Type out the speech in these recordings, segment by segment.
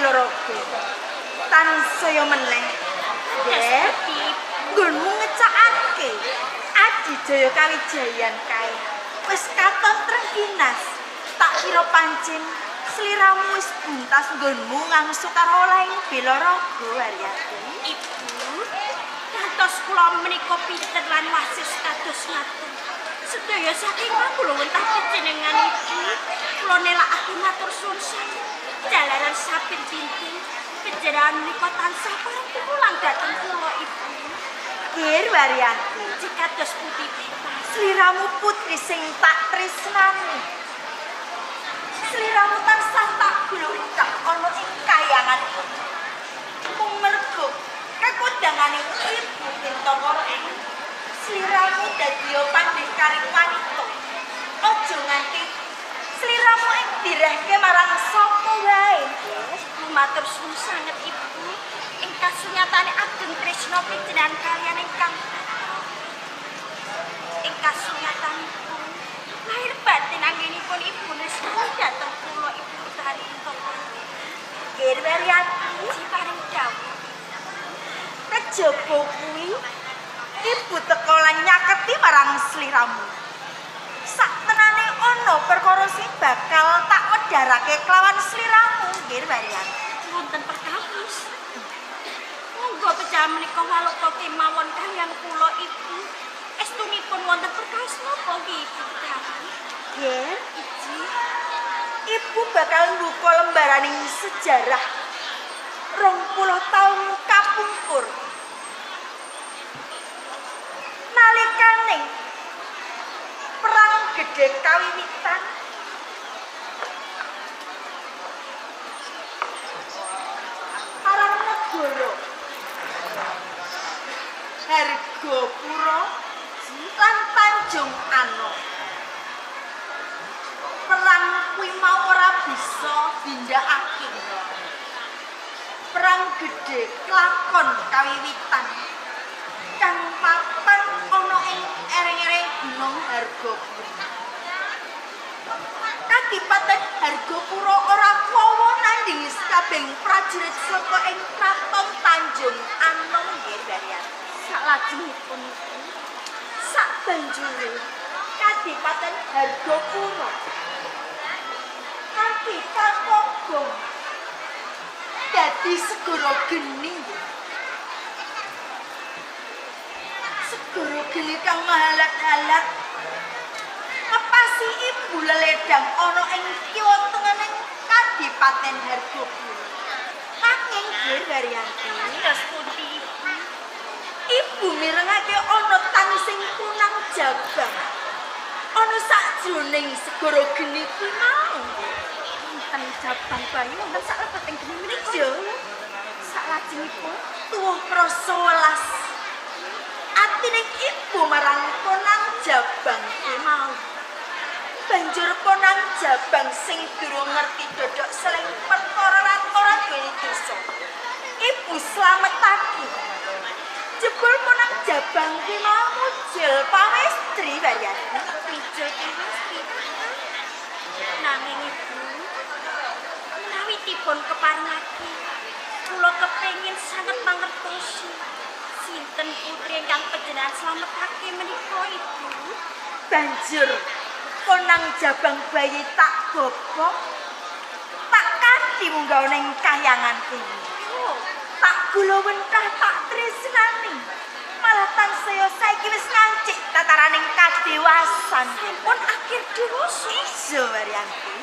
loroku. Tansaya meneh. Nggih. Nggonmu ngecakake Adijaya Kawijayan kae. Wis katon trengginas. Tak kira pancen sliramu wis buntas nggonmu ngangsu karo oleh bela raga Waryati. Ibu, dados kula menika pinter lan wasis kados ngaten. Sedaya saking kula wentah panjenengan Ibu, kula nelakake matur suwun sanget. Jalaran saben dinten panjenengan menika tansah paring dhateng kula Ibu. Nggih Waryati, Jika dos putih sliramu putri sing tak tresnani. Sliramu tansah tak gluntak ana ing kayangan iki. Mung mergo kakondangane ibu Bintawara ing sliramu dadi pandhekaring wanita. Aja nganti sliramu ing direhke marang sapa wae. matur suwun sanget Ibu. Ing kasunyatane ageng tresna panjenengan kaliyan ingkang ing kasunyatanipun lahir batin anggenipun Ibu nesih dhateng kula Ibu Putri Bintawara. Nggih Waryati, Siparing dawuh. kejaba kuwi ibu teka lan nyaketi marang sliramu. Saktenane ana perkara sing bakal tak wedharake kelawan sliramu, nggih Waryati. Wonten perkawis. Monggo pecah menika waluka kemawon kaliyan kula Ibu. Estunipun wonten perkawis napa nggih Ibu Putri? Nggih, ibu bakal mbuka lembaraning sejarah 20 taun kapungkur. Nalikaning perang gedhe kawiwitan Parangnegara Hargapura lan Tanjung Anom. Perang kuwi mau ora bisa dindakake. Perang gedhe kelakon kawiwitan kang mapan ana ing ereng-ereng Gunung Hargapura. Kadipaten Hargapura ora kuwawa nanding sakabeng prajurit saka ing kraton Tanjung Anom nggih Waryati. Salajengipun Sabanjure Kadipaten Hargapura kanthi kakogong dadi segara geni. Segara geni kang mahalat-halat ngepasi ibu leledang ana ing kiwa tengening Kadipaten Hargapura. Nanging nggih Waryati, dos pundi Ibu? ibu mirengake ana tan sing punang jabang. Ana sakjroning segara geni kuwi mau. Wonten jabang bayi wonten saklebeting geni menika. Iya. Salajengipun Tuwuh prasa welas. Atining ibu marang Ponang Jabang kuwi mau. Banjur Ponang Jabang sing durung ngerti dodok seleng perkara lan ora duweni dosa. Ibu slametake. Jebul Ponang Jabang kuwi mau mujil pamestri Waryati. pijul pasti. Nanging Ibu, menawi dipun keparengake, kula kepengin sanget mangertosi sinten putri ingkang panjenengan slametake menika Ibu. Banjur Ponang Jabang bayi tak bobok. Tak kanthi munggah ning kahyangan kene. Oh, Tak gula wentah tak tresnani. Malah tansaya saiki wis ngancik tataraning kadewasan. pun akhir dewasa. Iya Waryati.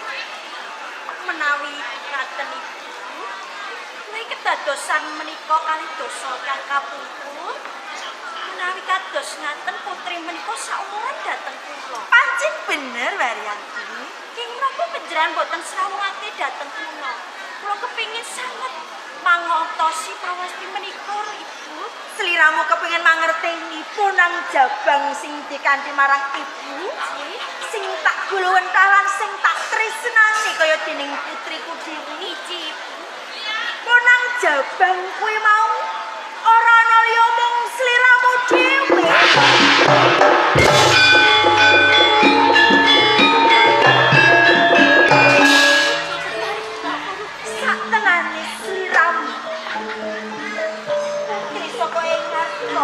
Menawi ngaten Ibu, menawi kedadosan menika kalih dosa kang kapungkur, menawi kados ngaten putri menika saumuran dhateng kula. Pancen bener Waryati. King napa panjenengan boten srawungake dhateng kula. Kula kepingin sanget mangertosi pawasti menika Ibu. Sliramu kepengin mangerteni Ponang Jabang sing dikanthi marang ibu, sing tak gula wentah lan sing tak tresnani kaya dening putriku dhewe. Iki Ibu. Ponang Jabang kuwi mau ora ana liya mung sliramu dhewe. Saktenane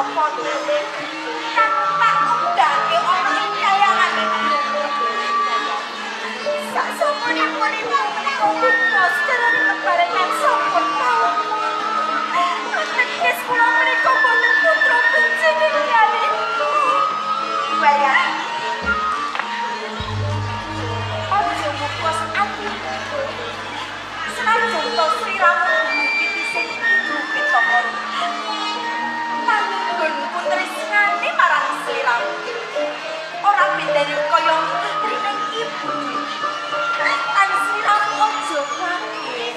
sapa dhewe kang tak undhake ana ing kayangan iki. Sak sampun-sampun menika bos carane kebarengan sampun tau. Ateges kula menika boten putra panjenengan. Bayar. Ojo bos ati. Senajan to sliramu bukti sing ibu kita kon. Nanging pun tresnane marang sliramu. Ora bedane kaya rining ibu. Lan sliramu ojo kaget.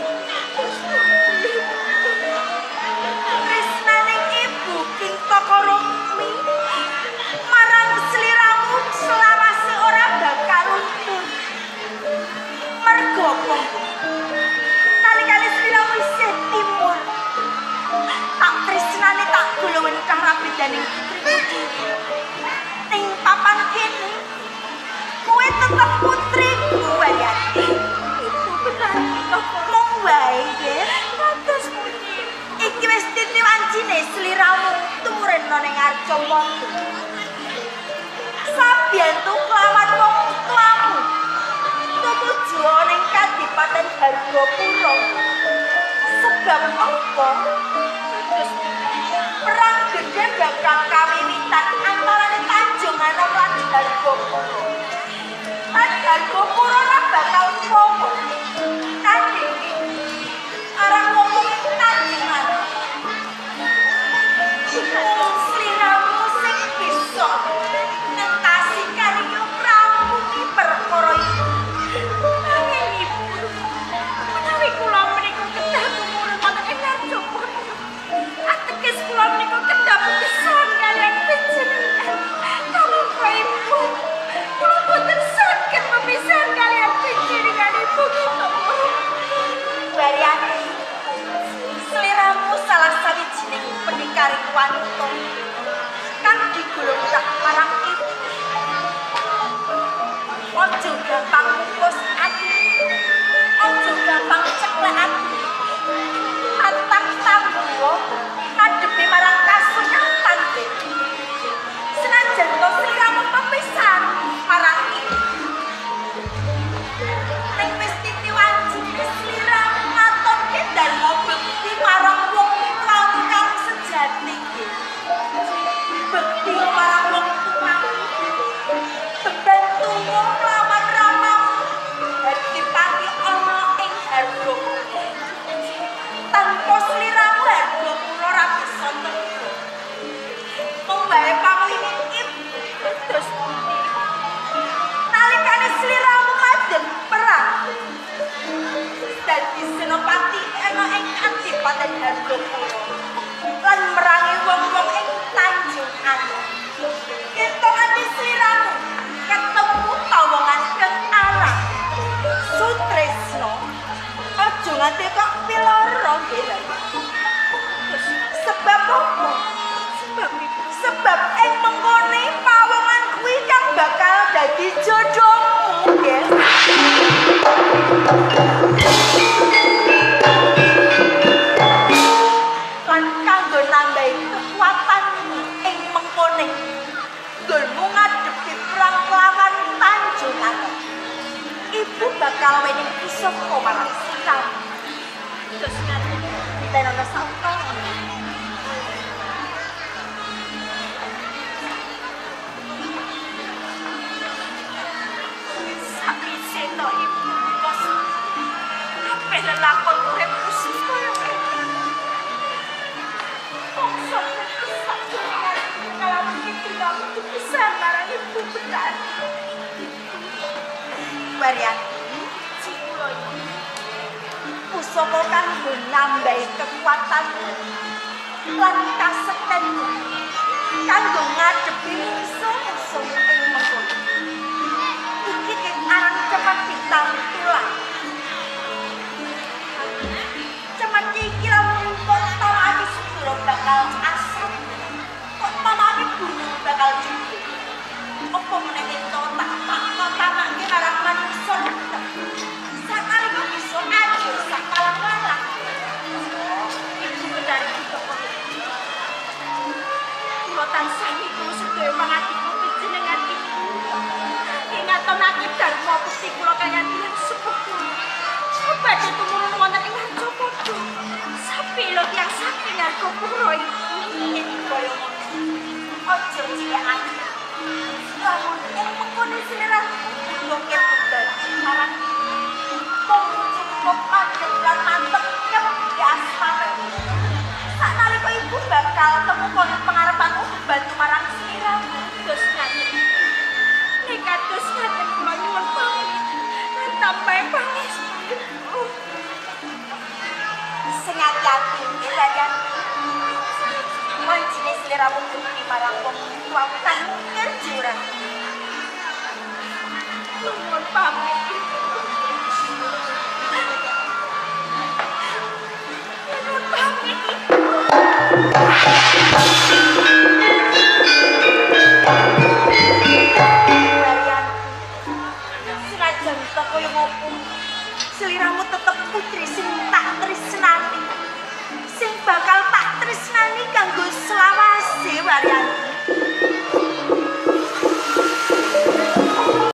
Tresnane ibu king Takarukmi marang sliramu selawase ora bakal luntur. Mergo apa? Kali-kali sliramu isih timur. Tak tresnane tak golongan kang rapi dening putriku. Ning papan kene kowe tetep putriku Wayati. Ibu benar mong wae nggih. Kados pundi. Iki wis titiwancine sliramu turun ning arca wonten. Sabiyen tuh kelawan wong tuamu. Tutuju ning Kadipaten Hargapura. Sebab apa? Perang gede bakal kawiwitan antarané Tanjung Anom lan Hargapura. Lan Hargapura ora bakal pomo. Kanthi arep ngomong Tanjung Anom. Mung sliramu sing bisa ngentasi karya pramuni perkara iki. Nanging ibu, menawi kula menika kedah tumurun wonten ing Hargapura. Ateges kula menika kedah pisan kaliyan panjenengan. Kamangka ibu, kula boten saged mepisahan kaliyan panjenengan ibu kita. Wayati, sliramu salah sawijining pendikari wanita kang digolong sak marang ibu. Ojo gampang ngupus ati, ojo gampang ceklek ati. Tantang tambuwa ngadepi marang kasunyatan iki. Senajan to sliramu pepisahan marang ibu. Ning wis titiwanci sliramu ngaturke dharma bekti marang wong tuamu kang sejati. Bekti marang wong tuamu. Bebantumu lawan ramamu. Dadi pati ana ing Hargapura. Tanpa sliramu Hargapura ora bisa tegak. Mung wae pamingin ibu terus pundi. Nalikane sliramu madhep perang. Dadi senopati ana ing Kadipaten Hargapura. Lan merangi wong-wong ing Tanjung Anom. Ketokane sliramu ketemu tawongan kang arang. Sutresna. Aja nganti kok piloro nggih. Sebab apa? Sebab ing mengkone pawongan kuwi kang bakal dadi jodohmu, nggih. Lan kanggo nambahi kekuatanmu ing mengkone nggonmu ngadepi perang lawan Tanjung Anom. Ibu bakal wening pusaka marang sliramu. Terus ngerti diterono sapa? Sakwise to ibu bos. Kabeh lelakon urip usih kaya kene. Bangsa kesak jenengan kalawan iki kamu dipisan marang ibu benar. Wayati, cikula iki. Pusaka kanggo nambahi kekuatanmu lan kasektenmu kanggo ngadepi musuh-musuh ing mengkono. Iki kang aran cepat ditampilan. Cepat iki lamun kok tamake segera bakal asam. Kok tamake gunung bakal jujur. Apa meneh ento tak tamake marang manungsa. Sakale kok bisa ajur sak kalang-kalang. Ibu benar iki kok. sedaya pangatiku panjenengan Ibu. Ingatonake dharma bekti kula kaliyan tiyang sepuh kula. Badhe tumurun wonten ing Harjapada. Sapilo tiyang saking Hargapura iki. Kaya ojo cilekan. Lamun ing mengkono selera ngukir betul marang mung cukup mandeg lan mantep nyempi asmane. Sanalika ibu bakal temu kono pengarepanmu bantu marang sliramu. Dos ngaten. Nek kados ngaten kula nyuwun pamit. Lan tambahe pangestu. Sing ati-ati Rayan. Wancine sliramu bukti marang wong tuamu kan ngukir jurang. Nyuwun pamit. Nyuwun pamit. Rayan. Senajan kita kaya ngopo, sliramu tetep putri sing tak tresnani. Sing bakal tak tresnani